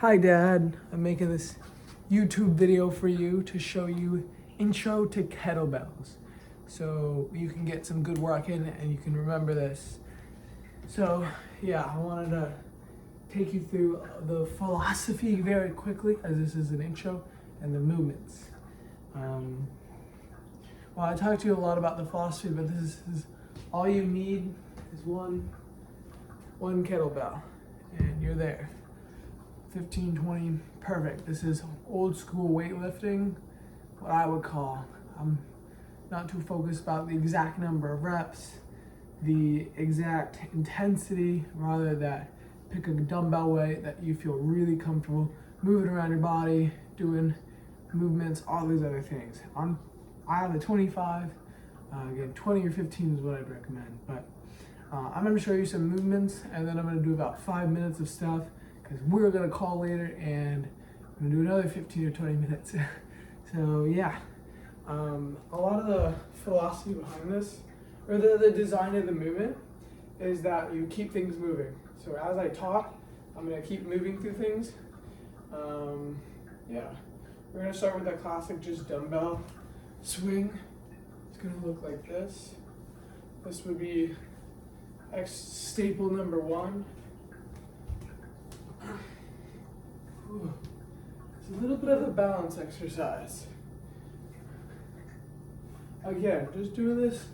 Hi Dad, I'm making this YouTube video for you to show you intro to kettlebells. So you can get some good work in and you can remember this. So yeah, I wanted to take you through the philosophy very quickly as this is an intro and the movements. Well, I talked to you a lot about the philosophy, but this is all you need is one kettlebell and you're there. 15, 20, perfect. This is old school weightlifting, what I would call. I'm not too focused about the exact number of reps, the exact intensity, rather that pick a dumbbell weight that you feel really comfortable moving around your body, doing movements, all these other things. I have a 25, again, 20 or 15 is what I'd recommend, but I'm gonna show you some movements and then I'm gonna do about 5 minutes of stuff because we're gonna call later and I'm gonna do another 15 or 20 minutes. So yeah, a lot of the philosophy behind this, or the design of the movement, is that you keep things moving. So as I talk, I'm gonna keep moving through things. Yeah, we're gonna start with that classic just dumbbell swing. It's gonna look like this. This would be staple number 1. It's a little bit of a balance exercise. Again, just doing this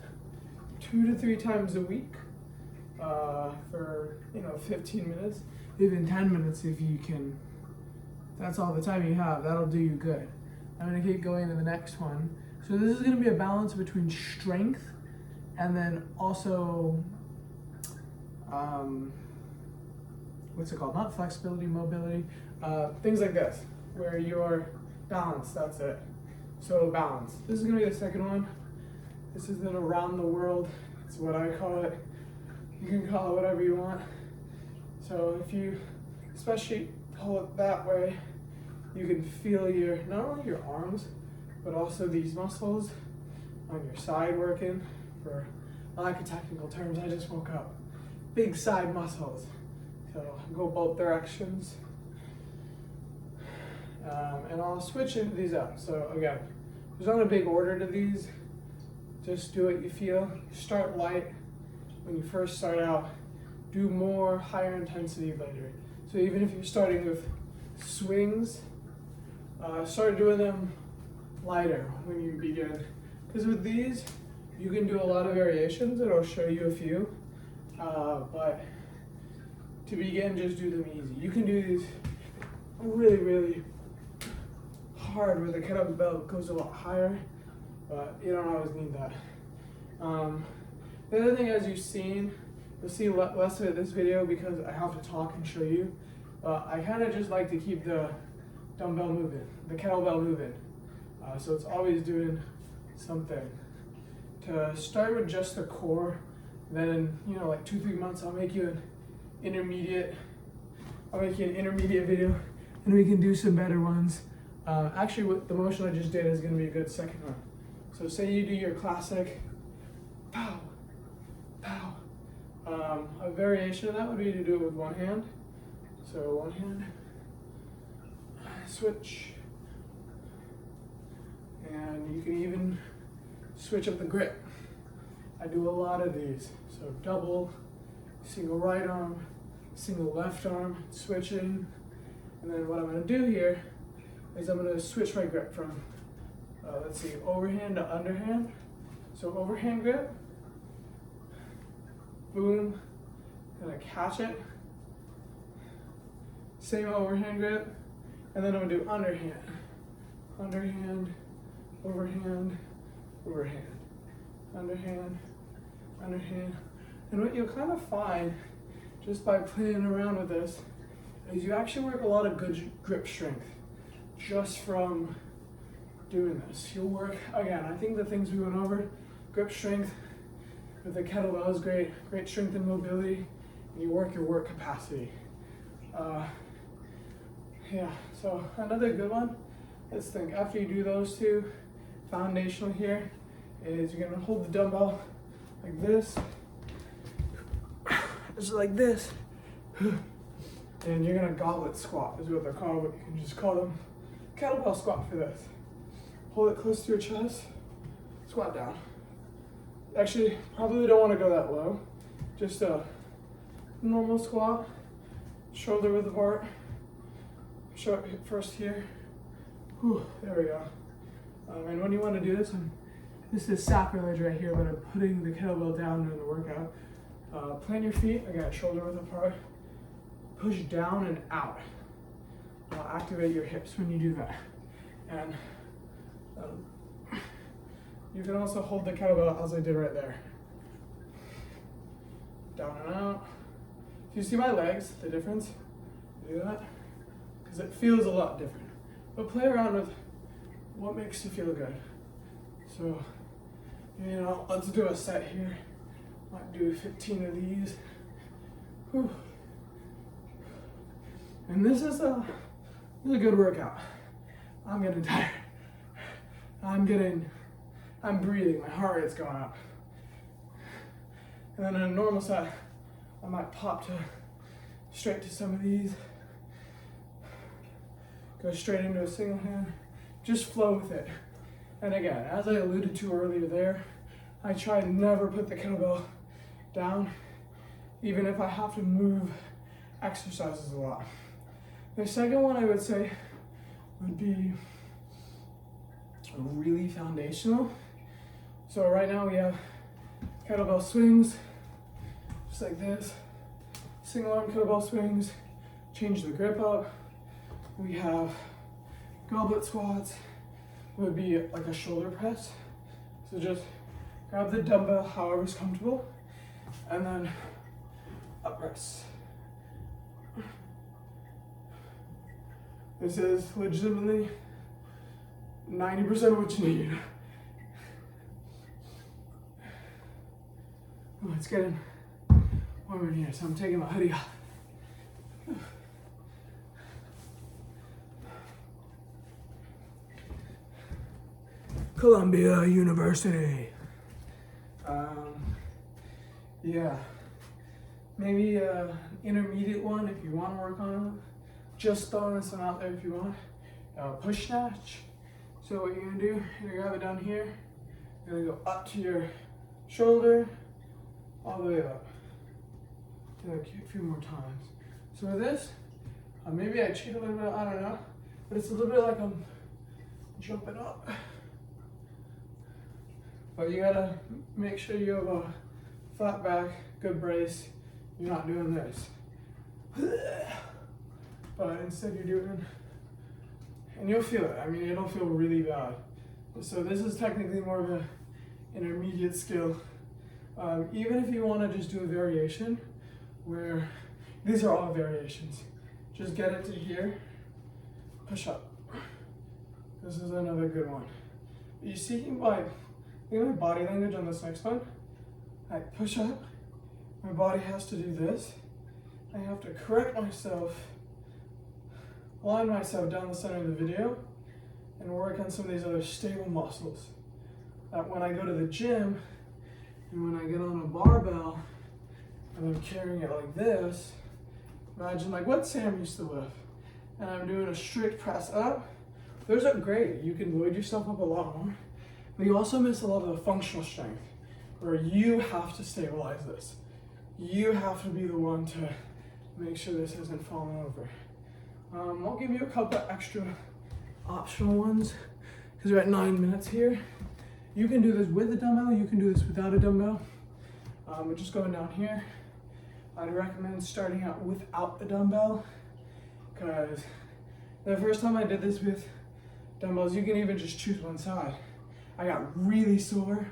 2 to 3 times a week for 15 minutes, even 10 minutes if you can. That's all the time you have. That'll do you good. I'm gonna keep going to the next one. So this is gonna be a balance between strength and then also what's it called? Not flexibility, mobility, things like this, where you're balanced, that's it. So balance. This is gonna be the second one. This is an around the world, it's what I call it. You can call it whatever you want. So if you, especially pull it that way, you can feel not only your arms, but also these muscles on your side working. For lack of technical terms, I just woke up. Big side muscles. So go both directions. And I'll switch into these up. So again, there's not a big order to these. Just do what you feel. Start light when you first start out. Do more higher intensity later. So even if you're starting with swings, start doing them lighter when you begin. Because with these, you can do a lot of variations, and I'll show you a few. But to begin, just do them easy. You can do these really, really hard where the kettlebell goes a lot higher, but you don't always need that. The other thing, as you've seen, you'll see less of it this video because I have to talk and show you. I kind of just like to keep the dumbbell moving, the kettlebell moving. So it's always doing something. To start with just the core, then like 2-3 months I'll make you an intermediate video and we can do some better ones. Actually, with the motion I just did is going to be a good second one. So say you do your classic pow, pow. A variation of that would be to do it with one hand. So one hand, switch, and you can even switch up the grip. I do a lot of these. So double, single right arm, single left arm, switching. And then what I'm gonna do here is I'm gonna switch my grip from, let's see, overhand to underhand. So overhand grip, boom, gonna catch it. Same overhand grip, and then I'm gonna do underhand, underhand, overhand, overhand, underhand, underhand. And what you'll kind of find just by playing around with this is you actually work a lot of good grip strength just from doing this. You'll work, again, I think the things we went over, grip strength with the kettlebell is great strength and mobility, and you work your work capacity. Yeah, so another good one, let's think, after you do those two, foundational here is you're gonna hold the dumbbell like this, just like this, and And you're gonna goblet squat is what they're called, but you can just call them kettlebell squat for this. Hold it close to your chest, squat down. Actually, probably don't wanna go that low. Just a normal squat, shoulder width apart. Show it first here. Whew, there we go. And when you wanna do this, this is sacrilege right here, but I'm putting the kettlebell down during the workout. Plant your feet, again, shoulder width apart. Push down and out. Activate your hips when you do that. And you can also hold the kettlebell as I did right there. Down and out. Do you see my legs, the difference? Do that? Because it feels a lot different. But play around with what makes you feel good. So, you know, let's do a set here. Might do 15 of these. Whew. And this is a good workout. I'm getting tired. I'm breathing, my heart rate's going up. And then in a normal set, I might pop straight to some of these. Go straight into a single hand. Just flow with it. And again, as I alluded to earlier there, I try to never put the kettlebell down, even if I have to move exercises a lot. The second one I would say would be really foundational. So right now we have kettlebell swings, just like this. Single arm kettlebell swings, change the grip up. We have goblet squats, would be like a shoulder press. So just grab the dumbbell however's comfortable, and then up press. This is legitimately 90% of what you need. Oh, it's getting warmer in here, so I'm taking my hoodie off. Columbia University. Yeah, maybe intermediate one if you want to work on it. Just throwing this one out there if you want. Push snatch. So what you're gonna do, you're gonna grab it down here. You're gonna go up to your shoulder, all the way up. Do it a few more times. So with this, maybe I cheat a little bit, I don't know. But it's a little bit like I'm jumping up. But you gotta make sure you have a flat back, good brace. You're not doing this. But instead you're doing, and you'll feel it. I mean, it'll feel really bad. So this is technically more of an intermediate skill. Even if you want to just do a variation, where these are all variations. Just get it to here, push up. This is another good one. You see my body language on this next one? I push up, my body has to do this. I have to correct myself, line myself down the center of the video, and work on some of these other stable muscles. That when I go to the gym, and when I get on a barbell, and I'm carrying it like this, imagine like what Sam used to lift, and I'm doing a strict press up, those are great. You can load yourself up a lot more, but you also miss a lot of the functional strength, where you have to stabilize this. You have to be the one to make sure this isn't falling over. I'll give you a couple of extra optional ones because we're at 9 minutes here. You can do this with a dumbbell, you can do this without a dumbbell. We're just going down here. I'd recommend starting out without the dumbbell because the first time I did this with dumbbells, you can even just choose one side. I got really sore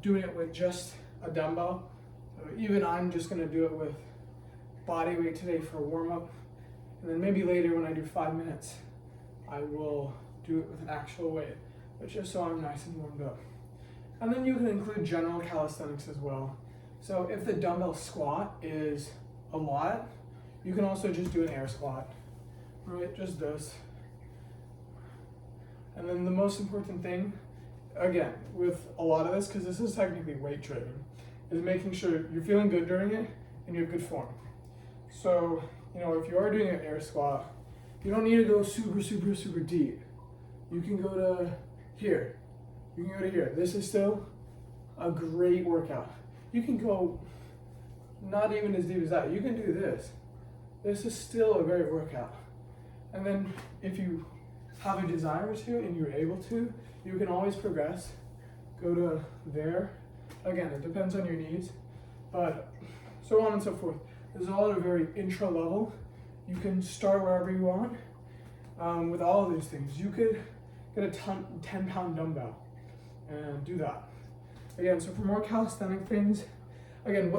doing it with just a dumbbell. So even I'm just gonna do it with body weight today for a warm up. And then maybe later when I do 5 minutes, I will do it with an actual weight, but just so I'm nice and warmed up. And then you can include general calisthenics as well. So if the dumbbell squat is a lot, you can also just do an air squat, right? Just this. And then the most important thing, again, with a lot of this, because this is technically weight training, is making sure you're feeling good during it and you have good form. So you know, if you are doing an air squat, you don't need to go super deep. You can go to here. You can go to here. This is still a great workout. You can go not even as deep as that. You can do this. This is still a great workout. And then if you have a desire to and you're able to, you can always progress. Go to there. Again, it depends on your needs, but so on and so forth. This is all at a very intro level. You can start wherever you want with all of these things. You could get a 10-pound dumbbell and do that. Again, so for more calisthenic things, again,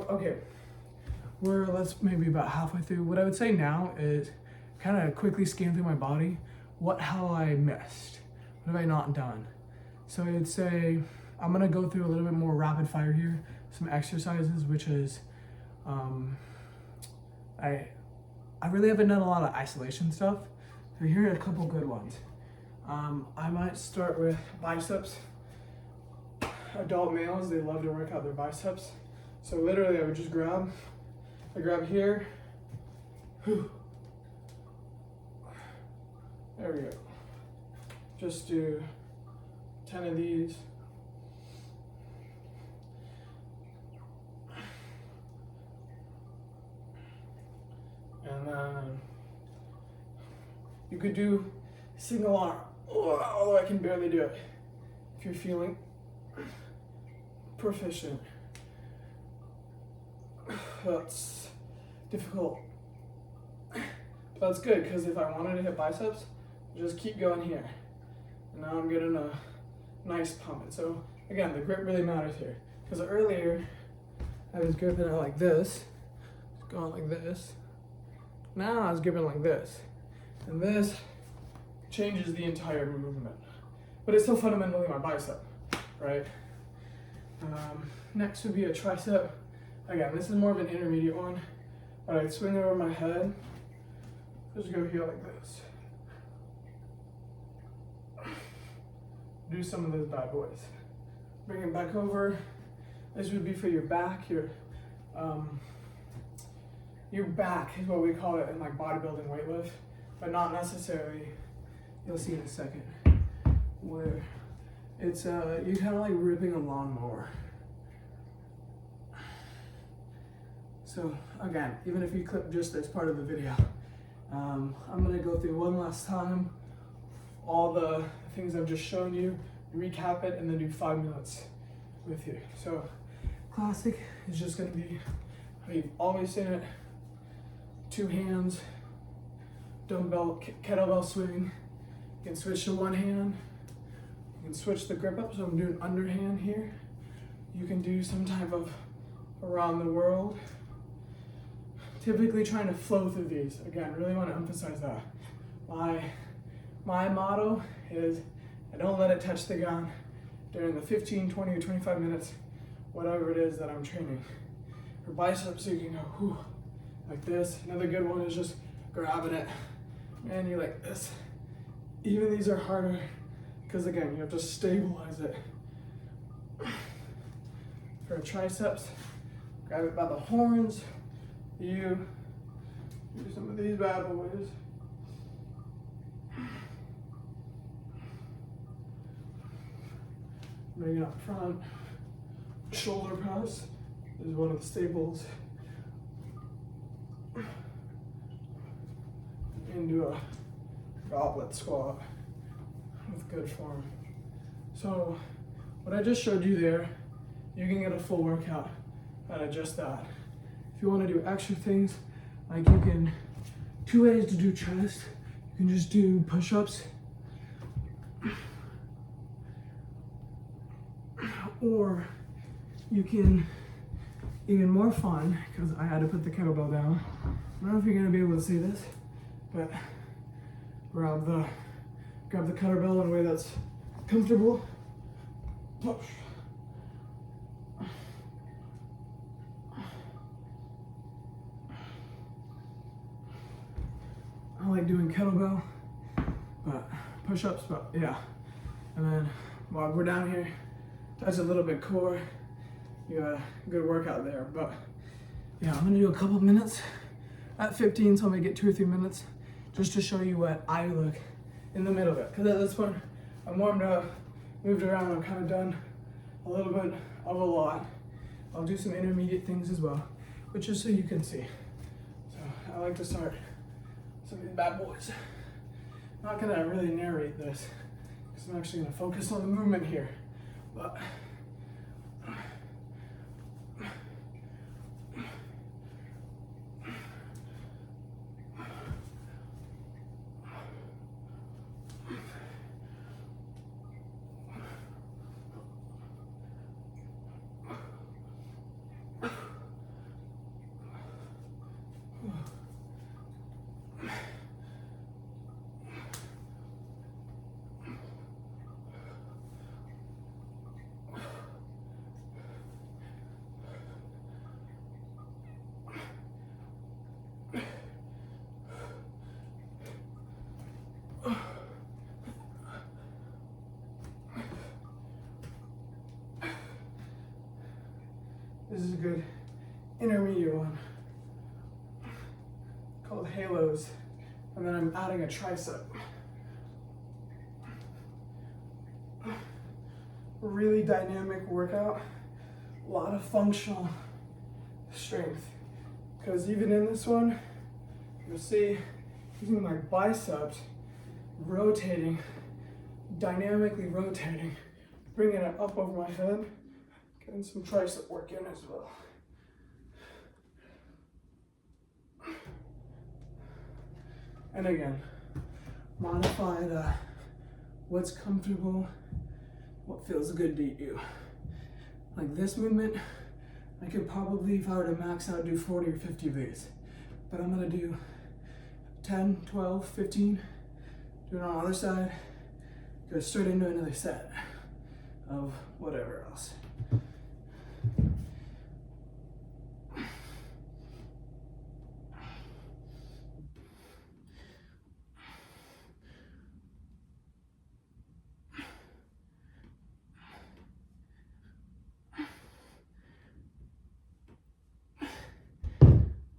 we're let's maybe about halfway through. What I would say now is kind of quickly scan through my body. What have I missed? What have I not done? So I'd say I'm gonna go through a little bit more rapid fire here. Some exercises, which is, I really haven't done a lot of isolation stuff. So here are a couple good ones. I might start with biceps. Adult males, they love to work out their biceps. So literally I would just grab here. Whew. There we go. Just do 10 of these. And then you could do single arm, although I can barely do it. If you're feeling proficient, that's difficult. But that's good, because if I wanted to hit biceps, just keep going here. And now I'm getting a nice pump. And so again, the grip really matters here. Because earlier, I was gripping it like this, going like this. Now I was gripping like this. And this changes the entire movement. But it's still fundamentally my bicep, right? Next would be a tricep. Again, this is more of an intermediate one. But I'd swing it over my head. Just go here like this. Do some of those bad boys. Bring it back over. This would be for your back. Your back is what we call it in like bodybuilding weightlift, but not necessarily. You'll see in a second where it's you're kind of like ripping a lawnmower. So again, even if you clip just this part of the video, I'm gonna go through one last time all the things I've just shown you, recap it, and then do 5 minutes with you. So classic is just gonna be how you've always seen it. 2 hands, dumbbell, kettlebell swing. You can switch to one hand. You can switch the grip up, so I'm doing underhand here. You can do some type of around the world. Typically trying to flow through these. Again, really want to emphasize that. My motto is I don't let it touch the ground during the 15, 20, or 25 minutes, whatever it is that I'm training. For biceps, you can go whew, like this. Another good one is just grabbing it, and you're like this. Even these are harder because again, you have to stabilize it. For triceps, grab it by the horns. You do some of these bad boys. Bring it up front. Shoulder press is one of the staples. And do a goblet squat with good form. So what I just showed you there, you can get a full workout out of just that. If you want to do extra things, like you can, 2 ways to do chest. You can just do push-ups, or you can, even more fun, because I had to put the kettlebell down. I don't know if you're gonna be able to see this, but grab the kettlebell in a way that's comfortable. Push. I like doing kettlebell, but push-ups, but yeah. And then while we're down here, touch a little bit core. You got a good workout there, but yeah, I'm gonna do a couple minutes at 15, so I'll make it 2 or 3 minutes just to show you what I look in the middle of it. Because at this point, I'm warmed up, moved around, I'm kind of done a little bit of a lot. I'll do some intermediate things as well, but just so you can see. So I like to start some of these bad boys. I'm not gonna really narrate this, because I'm actually gonna focus on the movement here. But this is a good intermediate one called halos, and then I'm adding a tricep. Really dynamic workout, a lot of functional strength, because even in this one, you'll see using my biceps, rotating, dynamically rotating, bringing it up over my head, getting some tricep work in as well. And again, modify what's comfortable, what feels good to you. Like this movement, I could probably, if I were to max out, do 40 or 50 of these. But I'm gonna do 10, 12, 15, do it on the other side, go straight into another set of whatever else.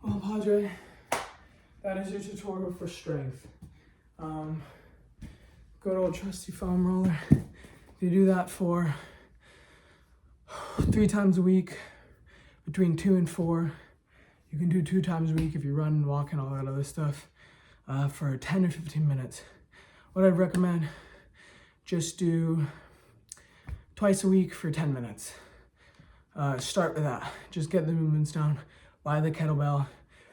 Well, Padre, that is your tutorial for strength. Good old trusty foam roller. If you do that for 3 times a week, between 2 and 4, you can do 2 times a week if you run and walk and all that other stuff, for 10 or 15 minutes. What I'd recommend, just do twice a week for 10 minutes. Start with that. Just get the movements down. Buy the kettlebell.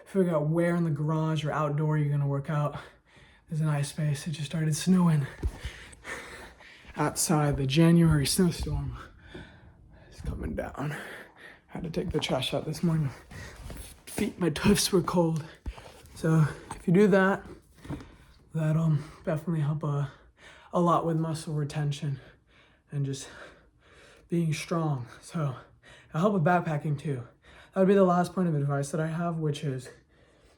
Figure out where in the garage or outdoor you're gonna work out. There's a nice space. It just started snowing outside. The January snowstorm is coming down. Had to take the trash out this morning. My tuffs were cold. So if you do that, that'll definitely help a lot with muscle retention and just being strong. So it'll help with backpacking too. That would be the last point of advice that I have, which is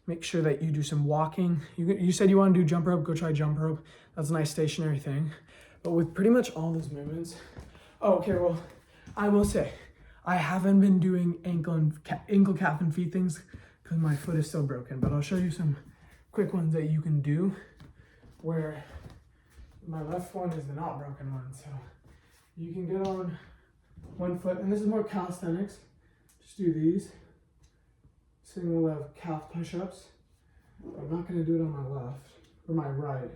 make sure that you do some walking. You said you want to do jump rope, go try jump rope. That's a nice stationary thing. But with pretty much all those movements, well, I will say, I haven't been doing ankle, calf, and feet things because my foot is still broken. But I'll show you some quick ones that you can do where my left one is the not broken one. So you can get on one foot, and this is more calisthenics. Just do these. Single leg calf push-ups. I'm not going to do it on my left or my right,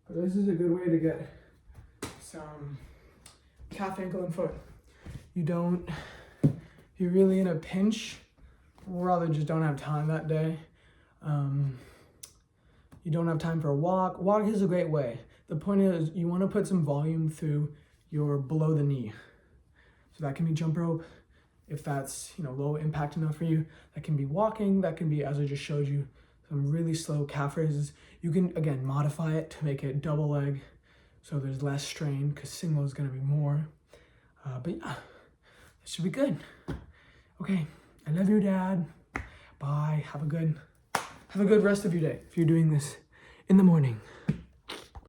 but this is a good way to get some calf, ankle, and foot. You're really in a pinch, or rather just don't have time that day. You don't have time for a walk. Walk is a great way. The point is you want to put some volume through your below the knee. So that can be jump rope. If that's low impact enough for you, that can be walking, that can be, as I just showed you, some really slow calf raises. You can, again, modify it to make it double leg, so there's less strain, because single is gonna be more. But yeah, that should be good. Okay, I love you, Dad. Bye, have a good rest of your day if you're doing this in the morning.